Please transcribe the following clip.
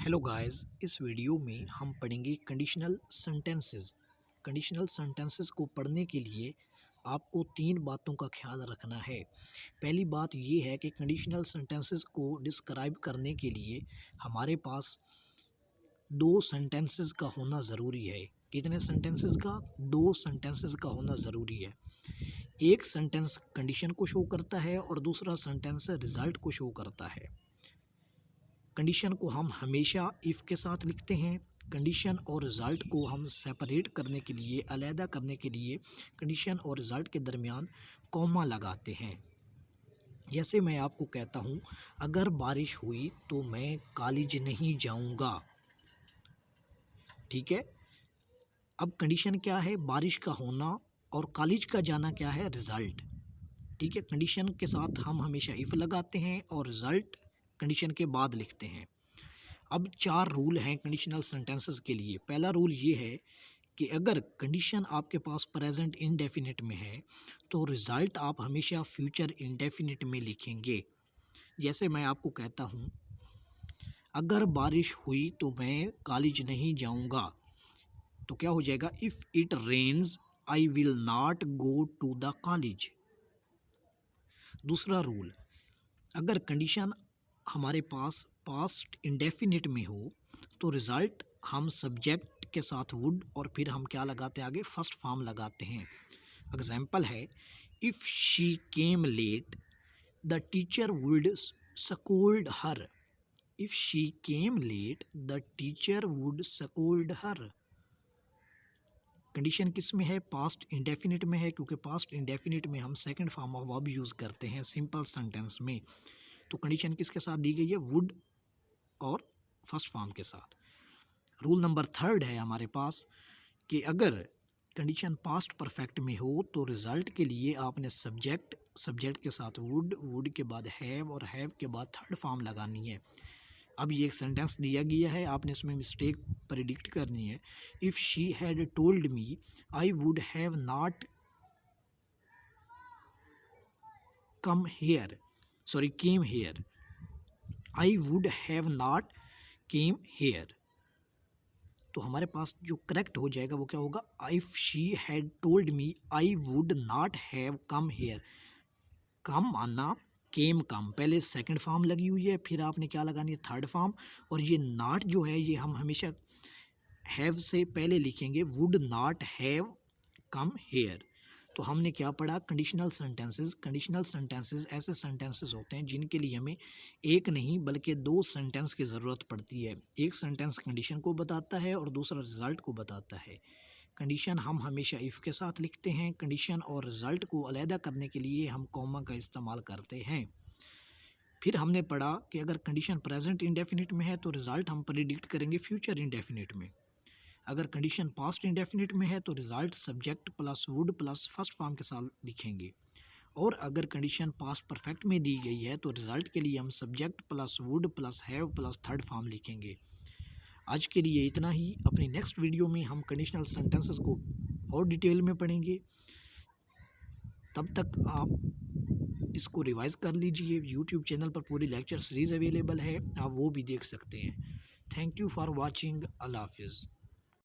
Hello guys, इस video में हम पढ़ेंगे कंडीशनल सेंटेंसेस। कंडीशनल सेंटेंसेस को पढ़ने के लिए आपको तीन बातों का ख्याल रखना है। पहली बात ये है कि कंडीशनल सेंटेंसेस को डिस्क्राइब करने के लिए हमारे पास दो सेंटेंसेस का होना ज़रूरी है। कितने सेंटेंसेस का? दो सेंटेंसेस का होना ज़रूरी है। एक सेंटेंस कंडीशन को शो करता है और दूसरा सेंटेंस रिजल्ट को शो करता है। कंडीशन को हम हमेशा इफ़ के साथ लिखते हैं। कंडीशन और रिज़ल्ट को हम सेपरेट करने के लिए, अलहदा करने के लिए कंडीशन और रिज़ल्ट के दरमियान कॉमा लगाते हैं। जैसे मैं आपको कहता हूँ, अगर बारिश हुई तो मैं कॉलेज नहीं जाऊँगा। ठीक है, अब कंडीशन क्या है? बारिश का होना, और कॉलेज का जाना क्या है? रिज़ल्ट। ठीक है, कंडीशन के साथ हम हमेशा इफ़ लगाते हैं और रिज़ल्ट कंडीशन के बाद लिखते हैं। अब चार रूल हैं कंडीशनल सेंटेंसेस के लिए। पहला रूल ये है कि अगर कंडीशन आपके पास प्रेजेंट इंडेफिनिट में है तो रिज़ल्ट आप हमेशा फ्यूचर इंडेफिनिट में लिखेंगे। जैसे मैं आपको कहता हूँ, अगर बारिश हुई तो मैं कॉलेज नहीं जाऊँगा, तो क्या हो जाएगा? If it rains I will not go to the college. दूसरा रूल, अगर कंडीशन हमारे पास पास्ट इंडेफिनिट में हो तो रिज़ल्ट हम सब्जेक्ट के साथ वुड और फिर हम क्या लगाते हैं आगे? फर्स्ट फॉर्म लगाते हैं। एग्जाम्पल है, if she came let the teacher would scold her. If she came let the teacher would scold her. Condition किस में है? पास्ट इंडेफिनिट में है, क्योंकि पास्ट इंडेफिनिट में हम second form of verb use करते हैं सिंपल सेंटेंस में। तो कंडीशन किसके साथ दी गई है? वुड और फर्स्ट फॉर्म के साथ। रूल नंबर थर्ड है हमारे पास कि अगर कंडीशन पास्ट परफेक्ट में हो तो रिजल्ट के लिए आपने सब्जेक्ट के साथ वुड के बाद हैव और हैव के बाद थर्ड फॉर्म लगानी है। अब ये एक सेंटेंस दिया गया है, आपने इसमें मिस्टेक प्रेडिक्ट करनी है। If she had told me I would have not come here, sorry came here. I would have not came here. तो हमारे पास जो करेक्ट हो जाएगा वो क्या होगा? If she had told me I would not have come here. Come आना, came कम, पहले सेकंड फॉर्म लगी हुई है, फिर आपने क्या लगानी है? Third form. और ये नॉट जो है ये हम हमेशा हैव से पहले लिखेंगे, would not have come hair. तो हमने क्या पढ़ा? Conditional sentences. कंडीशनल सेंटेंसेस ऐसे सेंटेंसेस होते हैं जिनके लिए हमें एक नहीं बल्कि दो सेंटेंस की ज़रूरत पड़ती है। एक सेंटेंस कंडीशन को बताता है और दूसरा रिजल्ट को बताता है। कंडीशन हम हमेशा इफ़ के साथ लिखते हैं। कंडीशन और रिजल्ट को अलहदा करने के लिए हम कॉमा का इस्तेमाल करते हैं। फिर हमने पढ़ा कि अगर कंडीशन प्रेजेंट इंडेफिनिट में है तो रिजल्ट हम प्रेडिक्ट करेंगे फ्यूचर इंडेफिनिट में। अगर कंडीशन पास्ट इंडेफिनिट में है तो result subject plus would plus first form के साथ लिखेंगे। और अगर कंडीशन पास्ट परफेक्ट में दी गई है तो रिजल्ट के लिए हम subject plus would plus have plus third form लिखेंगे। आज के लिए इतना ही। अपनी नेक्स्ट वीडियो में हम कंडीशनल सेंटेंसेस को और डिटेल में पढ़ेंगे। तब तक आप इसको रिवाइज कर लीजिए। यूट्यूब चैनल पर पूरी लेक्चर सीरीज़ अवेलेबल है, आप वो भी देख सकते हैं। Thank you for watching. अल्लाह हाफिज़।